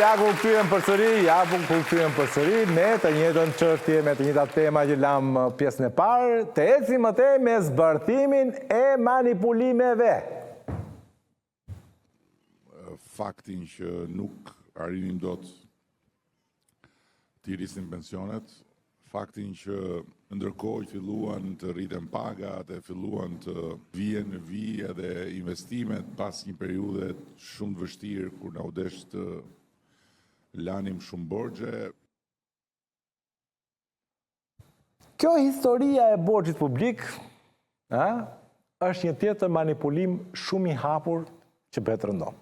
Ja ku kthyen përsëri me të njëjtën çështje, me të njëjtat tema që lam pjesën e parë, të ecim më tej me zbërthimin e manipulimeve. Faktin që nuk arrinim dot të rrisin pensionet, faktin që ndërkohë filluan të rriten pagat e filluan të vijen në vijë edhe investimet pas një periudhe shumë të vështirë kur na u desh të lanim shumë borxhe. Kjo historia e borxhit publik është një tjetër manipulim shumë i hapur që bëhet rëndom.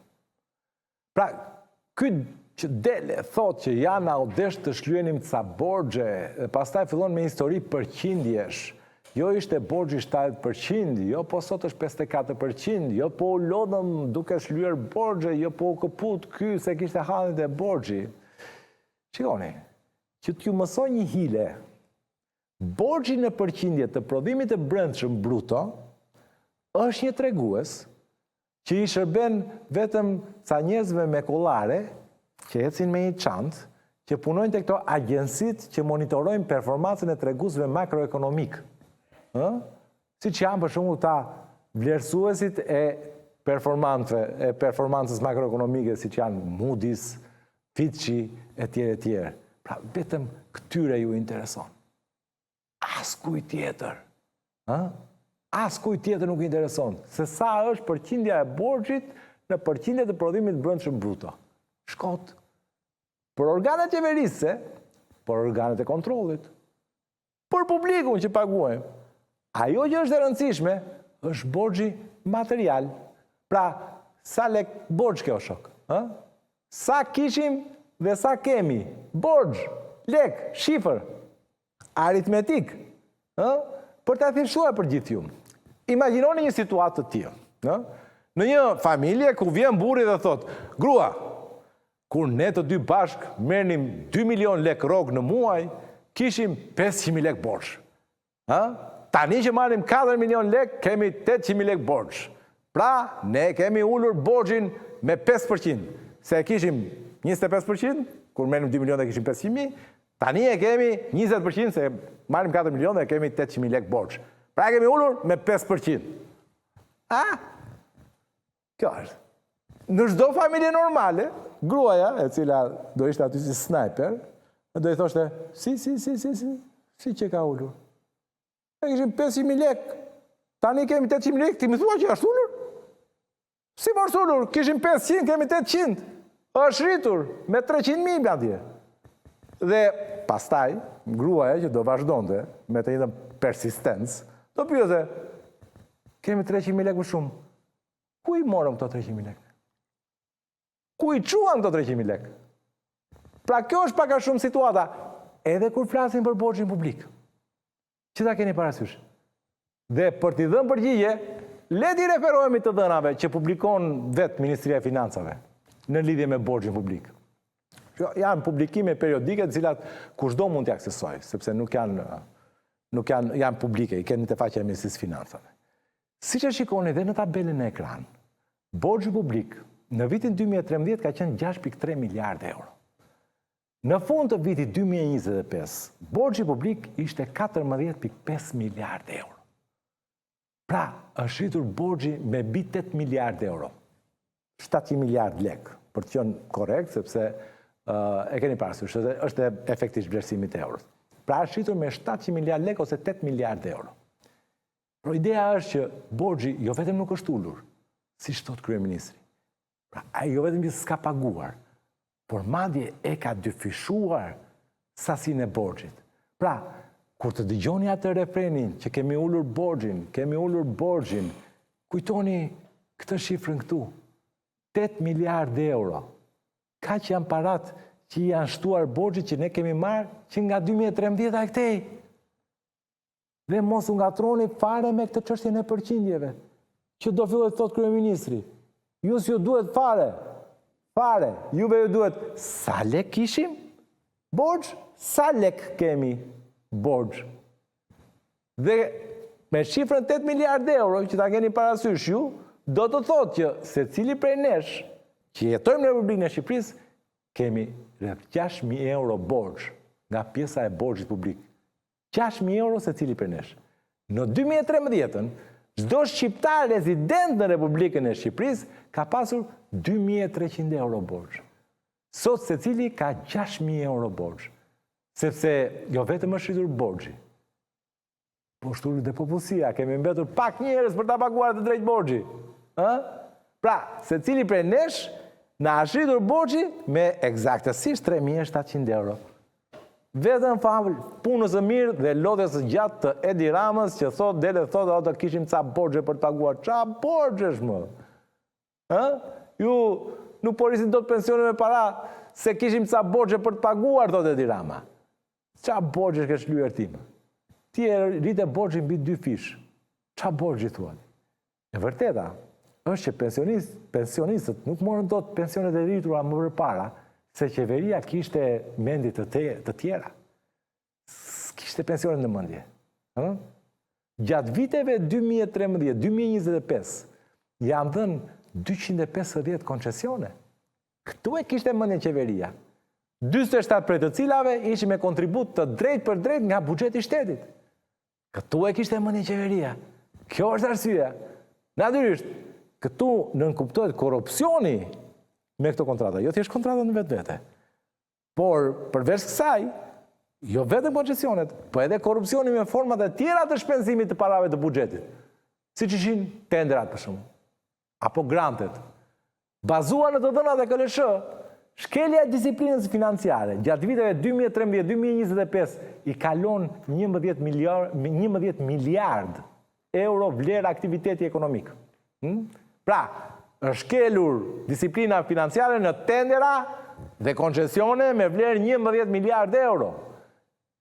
Pra, ky që dele thot që janë audesh të shlyenim ca borxhe, dhe pastaj fillon me histori përqindjesh. Jo ishte borxhi 70%, jo po sot është 54%, jo po u lodhëm duke shlyer borxhe, jo po u këput ky se kishte hallit e borxhi. Shikoni, që t'ju mësoj një hile, borxhi në përqindje të prodhimit të brendshëm bruto është një tregues që i shërben vetëm ca njerëzve me kollare që ecin me një çantë, që punojnë të këto agjensit që monitorojnë performancën e treguesve makroekonomik. Si që janë për shumë ta vlerësuesit e performancës makroekonomike, si që janë Moody's, Fitchi, etj. Pra, vetëm këtyre ju intereson. Askuj tjetër. Askuj tjetër nuk intereson. Se sa është përqindja e borxhit në përqindje të prodhimit brendshëm bruto. Shkot. Për organet qeverisë, për organet e kontrollit, për publikun që paguajmë. Ajo që është e rëndësishme, është borxhi material. Pra, sa lek borxh kjo shok? Sa kishim dhe sa kemi? Borxh, lek, shifër, aritmetik. Për ta thjeshuar për gjithë ju. Imagjinoni një situatë të tillë. Në një familje ku vjen burri dhe thot, grua, kur ne të dy bashk merrnim 2 milion lek rrogë në muaj, kishim 500.000 lek borxh. Tani që marrim 4 milion lek, kemi 800.000 lek borxh. Pra, ne kemi ullur borxhin me 5%. Se kishim 25%, kur merrim 2 milion dhe kishim 500.000, tani e kemi 20%, se marrim 4 milion dhe kemi 800.000 lek borxh. Pra, kemi ullur me 5%. Kjo është. Në çdo familje normale, gruaja, e cila do ishte aty si sniper, do i thoshte, si që ka ullur. E kishim 500.000 lek, tani kemi 800.000 lek, ti më thua që është ullur? Si më është ullur? Kishim 500, kemi 800. është rritur me 300.000 bjadje. Dhe pastaj, gruaja që do vazhdonte me të njëjtën persistencë, do pyete, kemi 300.000 lek më shumë. Ku i morëm këto 300.000 lek? Ku i quam këto 300.000 lek? Pra kjo është pak a shumë situata, edhe kur flasin për borxhin publik. Që ta keni parasysh? Dhe për t'i dhënë përgjigje, le t'i referohemi të dhënave që publikon vetë Ministria e Financave në lidhje me borxhin publik. Janë publikime periodike të cilat kushdo mund t'i aksesoj, sepse nuk janë publike, i keni të faqja e Ministrisë Financave. Si që shikoni dhe në tabelën e ekran, borxhi publik në vitin 2013 ka qenë 6.3 miliardë euro. Në fund të vitit 2025, borxhi publik ishte 14.5 miliardë euro. Pra, është rritur borxhi me mbi 8 miliardë euro. 700 miliardë lek, për të qenë korrekt, sepse e keni parasysh, është efekti i vlerësimit të euros. Pra, është rritur me 700 miliardë lek ose 8 miliardë euro. Por ideja është që borxhi jo vetëm nuk është ulur, si thot kryeministri. Pra, ai jo vetëm që s'ka paguar, por madje e ka dyfishuar sasinë e borxhit. Pra, kur të dëgjoni atë refrenin që kemi ulur borxhin, kujtoni këtë shifrën këtu. 8 miliardë euro. Ka që janë parat që janë shtuar borxhit që ne kemi marrë që nga 2013 a këtej. Dhe mos u ngatroni fare me këtë çështjen e përqindjeve, që do filloj të thotë kryeministri. Ju s'ju duhet fare, juve ju duhet sa lek kishim borxh, sa lek kemi borxh. Dhe me shifrën 8 miliardë euro që ta keni parasysh ju, do të thotë që secili prej nesh që jetojmë në Republikën e Shqipërisë kemi rreth 6.000 euro borxh nga pjesa e borxhit publik. 6.000 euro se cili për nesh. Në 2013, çdo shqiptar rezident në Republikën e Shqipërisë ka pasur 2.300 euro borxh. Sot se cili ka 6.000 euro borxh. Sepse jo vetëm është rritur borxhi, po është ulur dhe popullsia, kemi mbetur pak njerëz për ta paguar të drejtë borxhi. Pra, se cili prej nesh na është rritur borxhi me eksaktësisht 3.700 euro. Vetëm favl punës së mirë dhe lodhjes së gjatë të Edi Ramës që thotë do të kishim ca borxhe për të paguar. Ça borxhesh më? Ju nuk po rrisin dot pensione me para se kishim ca borxhe për të paguar, thotë Edi Rama. Ça borxhesh ke shlyer tim? Ti e rritë borxhin mbi 2 fish. Ça borxhi thuat? E vërteta është që pensionistët nuk morën dot pensionet e rritura më përpara, se qeveria kishte mendje të tjera. Kishte pensionet në mendje. Gjatë viteve 2013-2025 janë dhënë 250 koncesione. Këtu e kishte mendje qeveria. 47 prej të cilave ishin me kontribut të drejt për drejt nga buxheti i shtetit. Këtu e kishte mendje qeveria. Kjo është arsyeja. Natyrisht, këtu nënkuptohet korrupsioni me këto kontrata. Jo thjesht kontrata në vetvete. Por, përveç kësaj, jo vetëm koncesionet, po edhe korrupsioni me format e tjera të shpenzimit të parave të buxhetit. Siç ishin tenderat për shembull, apo grantet. Bazuar në të dhënat e KLSH, shkelja e disiplinës financiare gjatë viteve 2013-2025 i kalon 11 miliard euro vlerë aktiviteti ekonomik. Pra, është shkelur disiplina financiare në tendera dhe koncesione me vlerë 11 miliard euro.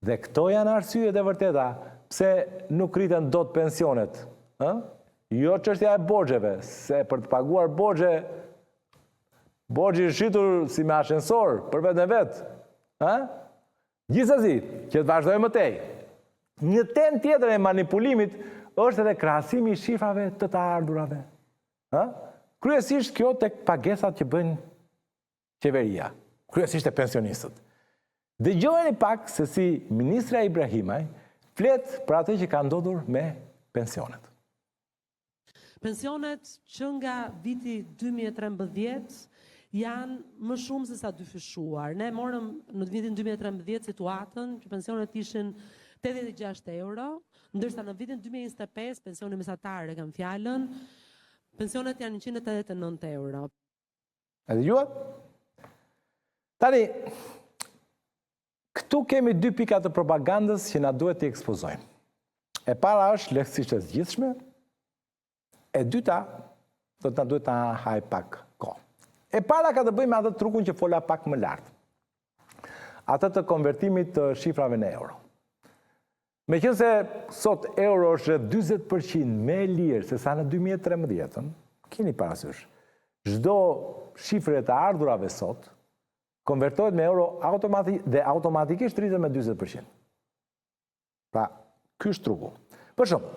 Dhe këto janë arsyet e vërteta pse nuk rriten dot pensionet. Jo çështja e borxheve, se për të paguar borxhe, borxhi është shitur si me ashensor për vetë në vetë. Gjithsesi, që të vazhdojmë mëtej. Një temë tjetër e manipulimit është edhe krahasimi i shifrave të të ardhurave. Kryesisht kjo tek pagesat që bëjnë qeveria, kryesisht e pensionistët. Dëgjojeni pak se si ministra Ibrahimaj flet për atë që ka ndodhur me pensionet. Pensionet që nga viti 2013 janë më shumë se sa dyfishuar. Ne morëm në vitin 2013 situatën që pensionet ishin 86 euro, ndërsa në vitin 2025 pensioni mesatare kam fjalën, pensionet janë 189 euro. E dëgjuat? Tani, këtu kemi 2 pika të propagandës që na duhet t'i ekspozojmë. E para është lehtësisht e zgjidhshme, e dyta do të na duhet ta haj pak kohë. E para ka të bëjë me atë trukun që fola pak më lart. Atë të konvertimit të shifrave në euro. Meqense sot euro është 40% më e lirë se sa në 2013, keni parasysh. Çdo shifre të ardhurave sot konvertohet me euro dhe automatikisht rritet me 40%. Pra, ky është truku. Për shembull,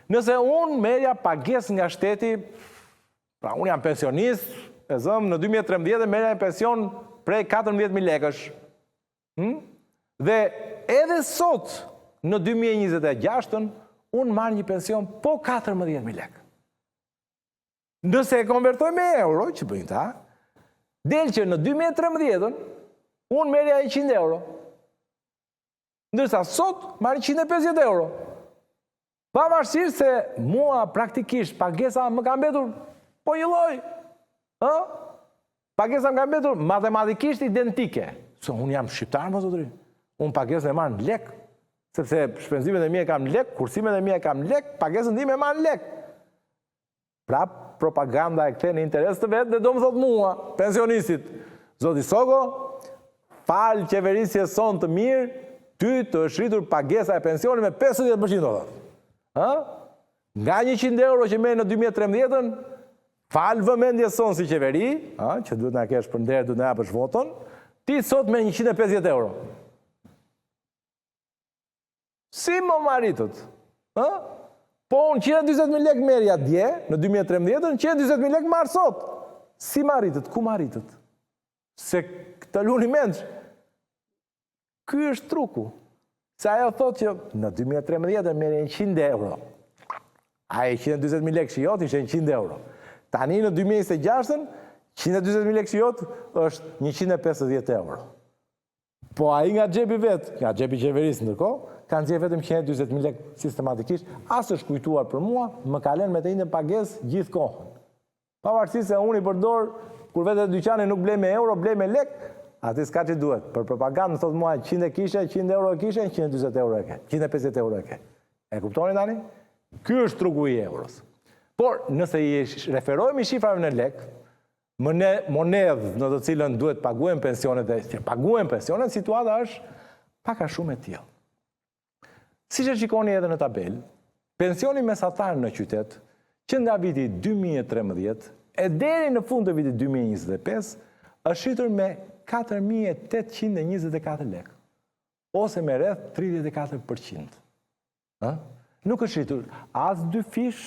nëse unë merja pagesë nga shteti, pra unë jam pensionist, e zëm në 2013 merja pension prej 14.000 lekësh. Dhe edhe sot në 2026 unë marr një pension po 14.000 lekë. Nëse e konvertoj me euro, që bëjnë ta, del që në 2013 unë merja 100 euro. Ndërsa sot marr 150 euro. Pavarësisht se mua praktikisht pagesa më ka mbetur po një lloj. Pagesa më ka mbetur matematikisht identike. Se unë jam shqiptar, më zotëri. Unë pagesën e marr në lek, sepse shpenzimet e mia kam në lek, kursimet e mia kam në lek, pagesën time e marr në lek. Pra propaganda e kthe në interes të vetë dhe do më thot mua, pensionistit, zoti Soko, fal qeverisje son të mirë, ty të është rritur pagesa e pensionit me 50%. Nga 100 euro që merr në 2013, fal vëmendje son si qeveri, që duhet na kesh për nder, duhet na japësh voton, ti sot me 150 euro. Si më marritët? Po unë 120.000 lek merja dje, në 2013, 120.000 lek marë sot. Si marritët? Ku marritët? Se të luni mendsh. Ky është truku. Se ajo thot që në 2013 merre 100 euro. Ai 140.000 lekë që jot ishte 100 euro. Tani në 2026 140.000 lekë që jot është 150 euro. Po ai nga xhepi vet, nga xhepi qeverisë ndërkohë, kanë nxjerrë vetëm 140.000 lekë sistematikisht, as është kujtuar për mua, më ka lënë me të njëjtën pagesë gjithë kohën. Pavarësisht se unë i përdor kur vetë dyqani nuk ble me euro, ble me lekë, aty s'ka që duhet. Për propagandë thot mua 100 e kishe, 100 euro e kishe, 140 euro e ke, 150 euro e ke. E kuptoni tani? Ky është truku i euros. Por nëse i referohemi shifrave në lekë, monedhë në të cilën duhet paguajnë pensionet dhe që paguajnë pensionet, situata është pak a shumë e tillë. Siç e shikoni edhe në tabelë, pensioni mesatar në qytet, që nga viti 2013 e deri në fund të vitit 2025, është shqitur me 4.824 lekë, ose me rreth 34%. Nuk është shqitur as 2 fish,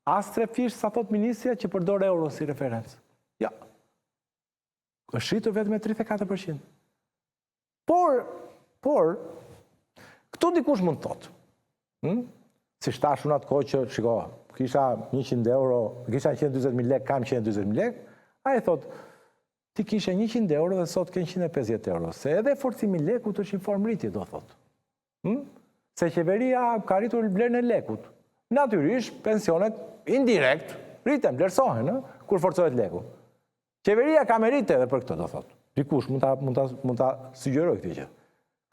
as 3 fish, sa thot ministria që përdor euro si referencë. Ja, është shqitur vetëm me 34%. Por, këtu dikush mund të thotë, si shtash unë atë kohë që, shiko, kisha 100 euro, kisha 140.000 lekë, kam 140.000 lekë, a e thotë, ti kishe 100 euro dhe sot ke 150 euro, se edhe forcimi lekut është në formë rritje, do thotë. Se qeveria ka rritur vlerën e lekut. Natyrisht, pensionet indirekt rriten, vlerësohen, kur forcohet leku. Qeveria ka merite edhe për këtë, do thotë. Dikush mund ta sugjeroj këtë gjë.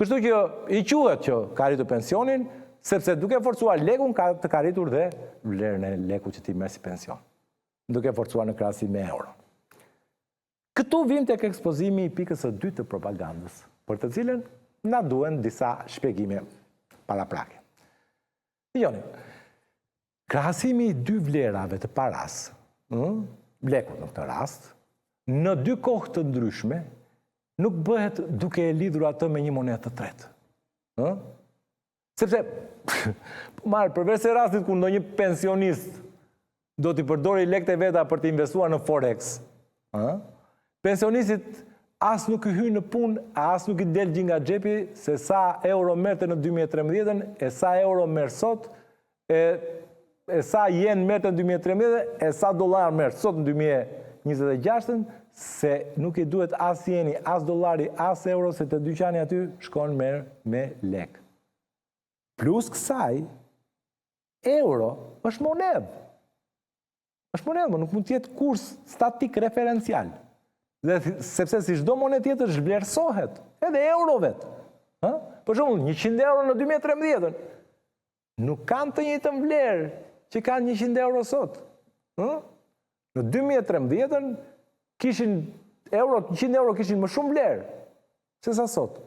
Kështu që i quhet që ka rritur pensionin, sepse duke forcuar lekun ka rritur dhe vlerën e lekut që ti merr si pension. Duke forcuar në krahasim me euro. Këtu vim tek ekspozimi i pikës së dytë të propagandës, për të cilën na duhen disa shpjegime paraprake. Dgjoni, krahasimi i dy vlerave të paras, lekut në këtë rast, në dy kohë të ndryshme, nuk bëhet duke e lidhur atë me një monedhë të tretë. Sepse, përveç se rastit ku ndonjë pensionist do t'i përdori lekët e veta për t'i investuar në Forex, pensionistit as nuk i hynë në punë, as nuk i del gjë nga xhepi se sa euro merrte në 2013, e sa euro merr sot, e sa yen merrte në 2013, e sa dollar merr sot në 2026, se nuk i duhet as jeni, as dollari, as euro, se të dyqani aty shkon merr me lek. Plus kësaj, euro është monedhë. Është monedhë, nuk mund të jetë kurs statik referencial. Dhe sepse si çdo monedhë tjetër zhvlerësohet, edhe euro vetë. Për shembull, 100 euro në 2013 nuk kanë të njëjtën vlerë që kanë 100 euro sot. Në 2013 kishin 100 euro kishin më shumë vlerë se sa sot.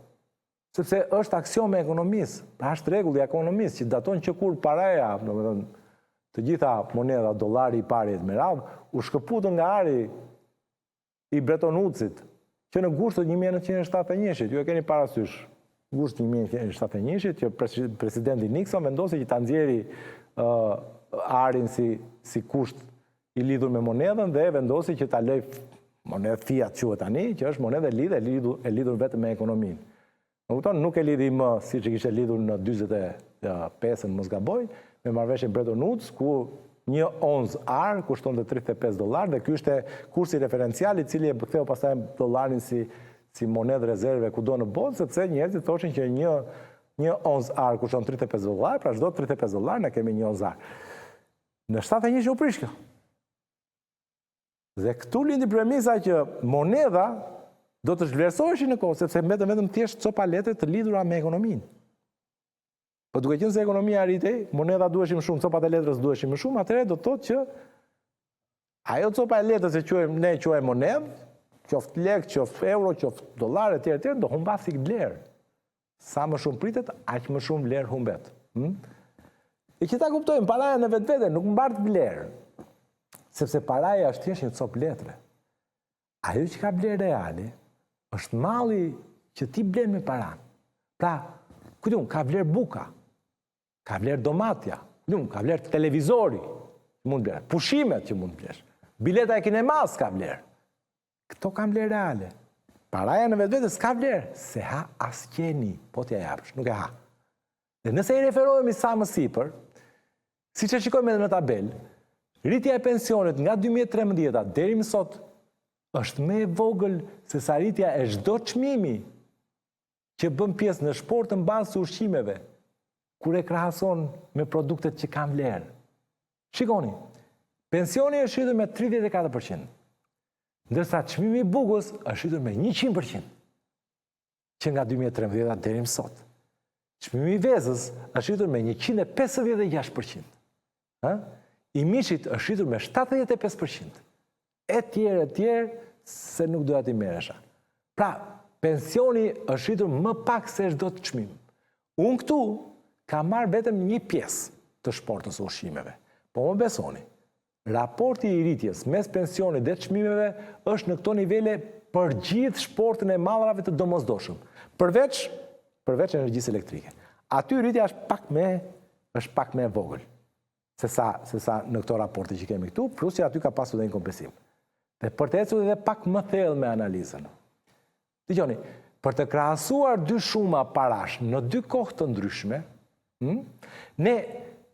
Sepse është aksiome e ekonomisë, është rregulli i ekonomisë që daton që kur paraja, domethënë të gjitha monedha, dollari i pari me radhë, u shkëputën nga ari i Bretton Woodsit, që në gusht të 1971-shit, ju e keni parasysh, gusht 1971-shit, që presidenti Nixon vendosi që ta nxjerri arin si kusht i lidhur me monedhën dhe vendosi që ta lej monedhë fiat quhet tani, që është monedhë e lidhur vetëm me ekonominë. Nuk e lidhi më si që kishte lidhur në 45-ën, mos gaboj, me marrëveshjen Bretton Woods, ku një onz ar kushtonte $35 dhe ky ishte kursi referencial i cili e ktheu pastaj dollarin si monedhë rezerve kudo në botë, sepse njerëzit thoshin që një onz ar kushton $35, pra çdo $35 ne kemi një onz ar. Në 71 u prish kjo. Dhe këtu lindi premisa që monedha do të zhvlerësoheshin në kohë, sepse mbetën vetëm thjesht copa letre të lidhura me ekonominë. Po duke qenë se ekonomia arritej, monedha duheshim shumë, copat e letrës duheshim më shumë, atëherë do të thotë që ajo copa e letrës që ne quajmë monedhë, qoftë lek, qoftë euro, qoftë dollar etj. Do humbasi vlerë. Sa më shumë pritet, aq më shumë vlerë humbet. E që ta kuptojmë, paraja në vetvete nuk mbart vlerë, sepse paraja është thjesht një copë letre. Ajo që ka vlerë reale është malli që ti blen me paran. Pra, kujtun, ka vlerë buka, ka vlerë domatja, ka vlerë televizori që mund blerë, pushimet që mund blerë, bileta e kinemas ka vlerë. Këto kanë vlerë reale. paraja në vetë s'ka vlerë, se ha as qeni, po t'ja japësh, nuk e ha. Dhe nëse i referohemi sa më sipër, si që shikojmë edhe në tabel, rritja e pensionit nga 2013 deri më sot është më e vogël se sa rritja e çdo çmimi që bën pjesë në shportën bazë së ushqimeve, kur e krahason me produktet që kanë vlerë. Shikoni, pensioni është rritur me 34%, ndërsa çmimi i bukës është rritur me 100%, që nga 2013 deri më sot. Çmimi i vezës është rritur me 156%. I mishit është rritur me 75%. E tjerë, se nuk doja t'i merresha. Pra, pensioni është rritur më pak se çdo të çmim. Unë këtu kam marrë vetëm një pjesë të shportës së ushqimeve. Po më besoni, raporti i rritjes mes pensionit dhe çmimeve është në këto nivele për gjithë shportën e mallrave të domosdoshëm, përveç energjisë elektrike. Aty rritja është pak më e vogël se sa në këto raporte që kemi këtu, plus që aty ka pasur dhe një kompensim. Dhe për të ecur edhe pak më thellë me analizën. Dgjoni, për të krahasuar dy shuma parash në dy kohë të ndryshme, ne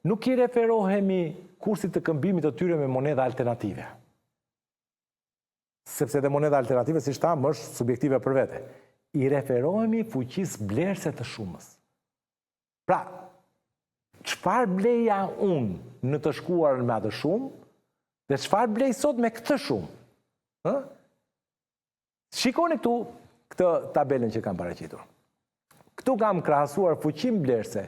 nuk i referohemi kursit të këmbimit të tyre me moneda alternative. Sepse dhe moneda alternative, si shtam, është subjektive për vete. I referohemi fuqisë blerëse të shumës. Pra, çfarë bleja unë në të shkuar me atë shumë, dhe çfarë blej sot me këtë shumë? Shikoni këtu këtë tabelën që kam paraqitur. Këtu kam krahasuar fuqinë blerëse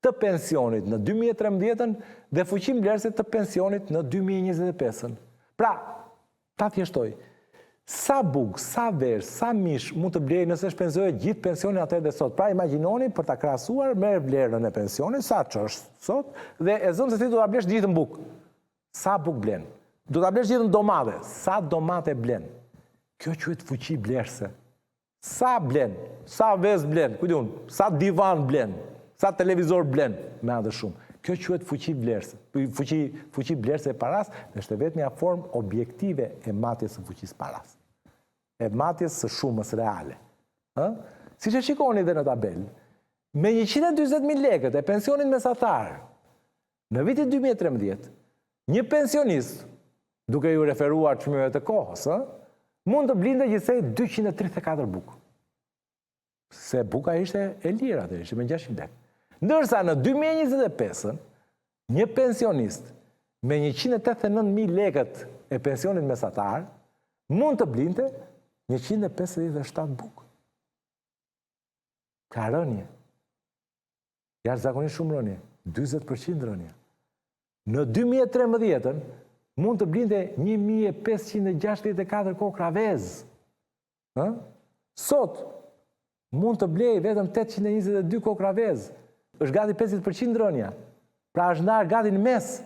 të pensionit në 2013 dhe fuqinë blerëse të pensionit në 2025. Pra, ta thjeshtoj, sa bukë, sa verë, sa mish mund të blejë nëse shpenzohet gjithë pensionin atëherë dhe sot. Pra, imagjinoni për ta krahasuar me vlerën e pensionit, sa ç'është sot, dhe e zëmë se ti do ta blesh gjithë në bukë. Sa bukë blen? Do ta blesh gjithë në domate. Sa domate blen? Kjo quhet fuqi blerëse. Sa blen? Sa vezë blen? Kujt diun? Sa divan blen? Sa televizor blen me anë shumë. Kjo quhet fuqi blerëse. Fuqi blerëse e paras dhe është vetëm një formë objektive e matjes së fuqisë paras. E matjes së shumës reale. Siç e shikoni edhe në tabel, me 140.000 lekët e pensionit mesatar në vitin 2013, një pensionist, duke ju referuar çmimeve të kohës, mund të blinte gjithsej 234 bukë. Se buka ishte e lirë atë, ishte me 600 lekë. Ndërsa në 2025, një pensionist me 189.000 lekët e pensionit mesatar mund të blinte 157 bukë. Ka rënje. Jashtëzakonisht shumë rënje. 40% rënje. Në 2013 mund të blinte 1564 kokra vezë. Sot mund të blej vetëm 822 kokra vezë. Është gati 50% rënja. Pra është ndarë gati në mes.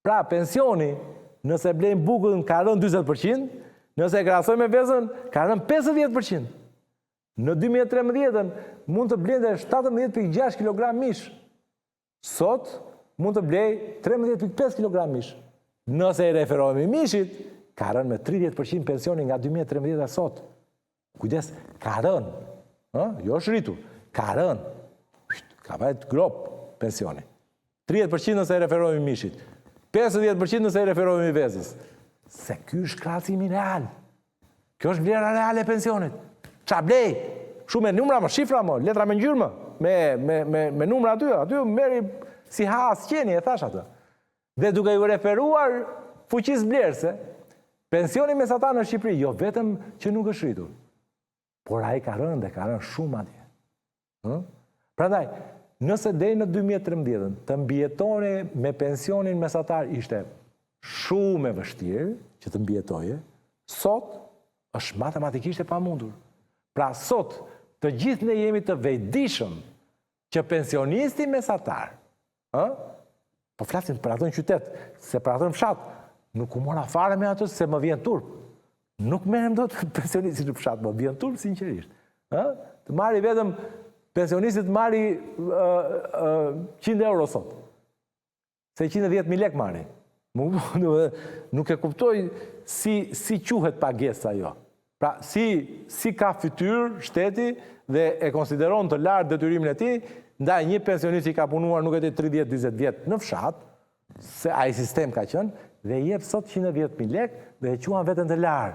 Pra pensioni, nëse blejnë bukën, ka rënë 40%, nëse e krahasoj me vezën, ka rënë 50%. Në 2013 mund të blejnë 17,6 kg mish. Sot mund të blej 13,5 kg mish. Nëse i referohemi mishit, ka rënë me 30% pensioni nga 2013 sot. Kujdes, ka rënë. Jo është rritur, ka rënë. Ka vajt grop pensioni. 30% nëse i referohemi mishit. 50% nëse i referohemi vezës. Se ky është krahasimi real. Kjo është vlera reale e pensionit. Qa blej? Shumë me numra më, shifra më, letra me ngjyrë më, me numra aty. Aty meri si ha asqeni, e thash atë. Dhe duke ju referuar fuqisë blerëse, pensioni mesatar në Shqipëri, jo vetëm që nuk është rritur, por ai ka rënë dhe ka rënë shumë atje. Prandaj, nëse deri në 2013 të mbijetoni me pensionin mesatar ishte shumë e vështirë që të mbijetoje, sot është matematikisht e pamundur. Pra sot të gjithë ne jemi të vetëdijshëm që pensionisti mesatar, po flasim për atë në qytet, se për atë në fshat, nuk u mora fare me atë se më vjen turp. Nuk merrem dot pensionistit në fshat, më vjen turp sinqerisht. Të marri vetëm pensionistit marri 100 euro sot. Se 110.000 lek marri. Nuk e kuptoj si quhet pagesa jo. Pra, si ka fytyrë shteti dhe e konsideron të lartë detyrimin e tij ndaj një pensionist që ka punuar nuk e di 30-40 vjet në fshat, se ai sistem ka qenë, dhe jep sot 110.000 lekë dhe e quan veten të larë.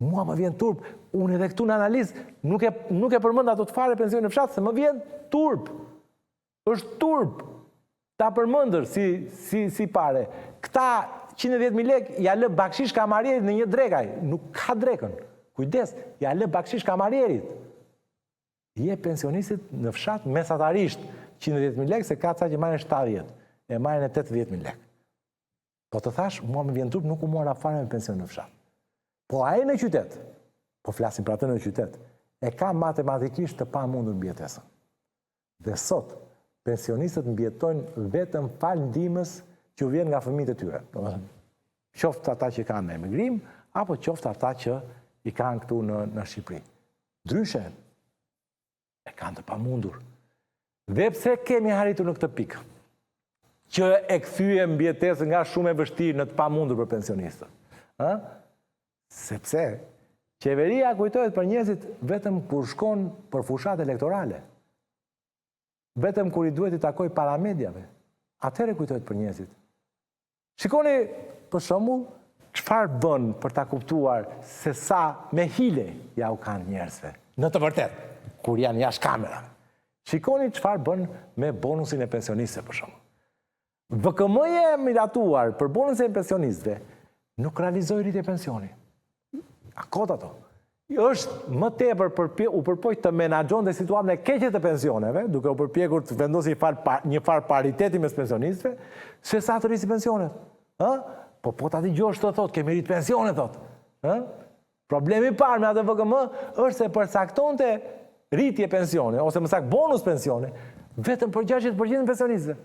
Mua më vjen turp. Unë edhe këtu në analizë nuk e përmend ato të fare pensionin në fshat, se më vjen turp. Është turp. Ta përmendër si pare. Këta 110.000 lekë ja lë bakshish kamarierit në një drekaj. Nuk ka drekën. Kujdes, ja lë bakshish kamarierit. Je pensionistit në fshat mesatarisht 110.000 lekë, se ka ca që marrin 70, e marrin 80.000 lekë. Po të thash, mua më vjen turp, nuk u mora fare me pension në fshat. Po ai në qytet, po flasim për atë në qytet, e ka matematikisht të pamundur mbijetesën. Dhe sot, pensionistët mbjetojnë vetëm fal ndihmës që vjen nga fëmijët e tyre. Qoftë ata që kanë në emigrim, apo qoftë ata që i kanë këtu në Shqipëri. Ndryshe, e kanë të pamundur. Dhe pse kemi arritur në këtë pikë, që e kthyem mbijetesën nga shumë e vështirë në të pamundur për pensionistët? Sepse qeveria kujtohet për njerëzit vetëm kur shkon për fushat elektorale. Vetëm kur i duhet i takoj paramediave. Atëherë kujtohet për njerëzit. Shikoni, për shembull, çfarë bën për ta kuptuar se sa me hile ja u kanë njerëzve. Në të vërtetë, kur janë jashtë kamerave. Shikoni çfarë bën me bonusin e pensionistëve, për shembull. VKM-ja e miratuar për bonusin e pensionistëve nuk realizoi rritje pensioni. A kot ato. Është më tepër u përpoq të menaxhon dhe situatën e keqe të pensioneve, duke u përpjekur të vendosë një farë pariteti mes pensionistëve, se sa të rrisi pensionet. Po ta dëgjosh të thotë, kemi rrit pensionet, thotë. Problemi i parë me atë VKM është se përcaktonte rritje pensione, ose më saktë bonus pensione, vetëm për 60% pensionistëve.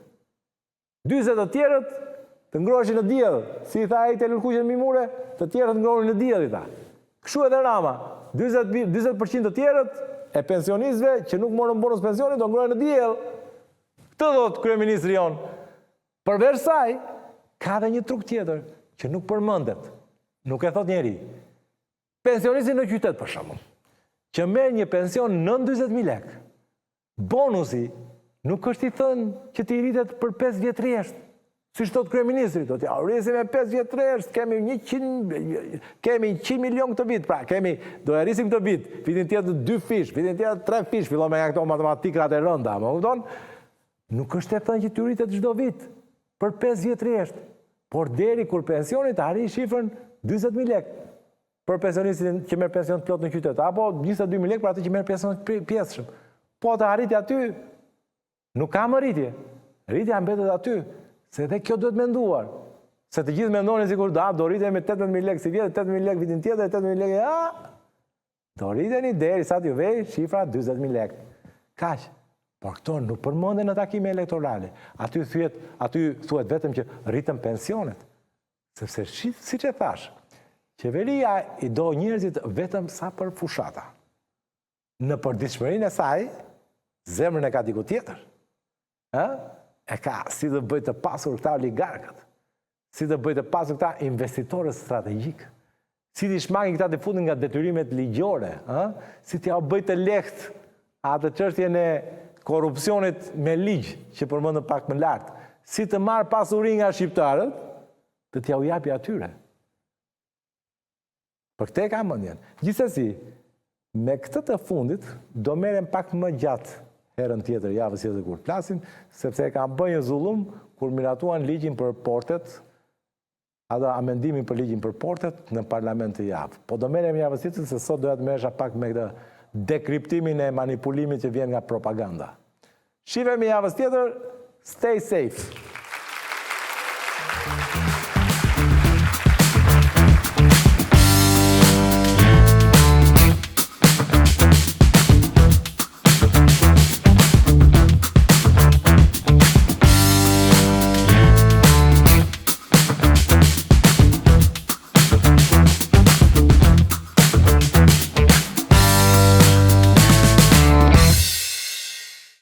40 të tjerët të ngroheshin në diell, si i tha ai te lulkuqen Mimure, të tjerët ngrohen në diell, i tha. Kështu edhe Rama, 40% të tjerët e pensionistëve që nuk morën bonus pensioni do ngrohen në diell. Këtë thot kryeministri jon. Përveç saj, ka edhe një truk tjetër që nuk përmendet, nuk e thot njeri. Pensionisti në qytet, për shembull, që merr një pension nën 40.000 lekë. Bonusi nuk është i thënë që t'i rritet për 5 vjet rresht. Siç thot kryeministri, do t'ja rrisim me 5 vjet rresht, kemi 100 milion këtë vit, pra do e rrisim këtë vit, vitin tjetër 2 fish, vitin tjetër 3 fish, fillon me këto matematikrat e rënda, më kupton? Nuk është e thënë që t'ju rritet çdo vit për 5 vjet rresht, por deri kur pensioni të arrijë shifrën 40.000 lekë për pensionistin që merr pension plot në qytet, apo 22.000 lekë për atë që merr pension pjesëshëm. Po të arritje aty, nuk ka më rritje. Rritja mbetet aty, se edhe kjo duhet menduar. Se të gjithë mendonin sikur do rritje me 18.000 lekë si vjet, 8.000 lekë vitin tjetër, 8.000 lekë, do rriteni derisa t'ju vej shifra 40.000 lekë. Kaq. Por këto nuk përmenden në takime elektorale. Aty thuhet vetëm që rritën pensionet. Sepse siç e thash, qeveria i do njerëzit vetëm sa për fushata. Në përditshmërinë e saj, zemrën e ka diku tjetër. E ka si të bëjë të pasur këta oligarkët, si të bëjë të pasur këta investitorët strategjik, si të shmangin këta të futin nga detyrimet ligjore, si t'ja bëjë të lehtë atë çështjen e korrupsionit me ligj që përmendëm pak më lart, si të marr pasurinë nga shqiptarët, të t'ja u japi atyre. Për këtë e kam mendjen. Gjithsesi, me këtë të fundit do merrem pak më gjatë herën tjetër, javës tjetër kur flasim, sepse e kam bërë një zullum kur miratuan ligjin për portet, atë amendimin për ligjin për portet në parlament të javë. Po do merrem javës tjetër, se sot doja të merresha pak me këtë dekriptimin e manipulimit që vjen nga propaganda. Shihemi javës tjetër, stay safe.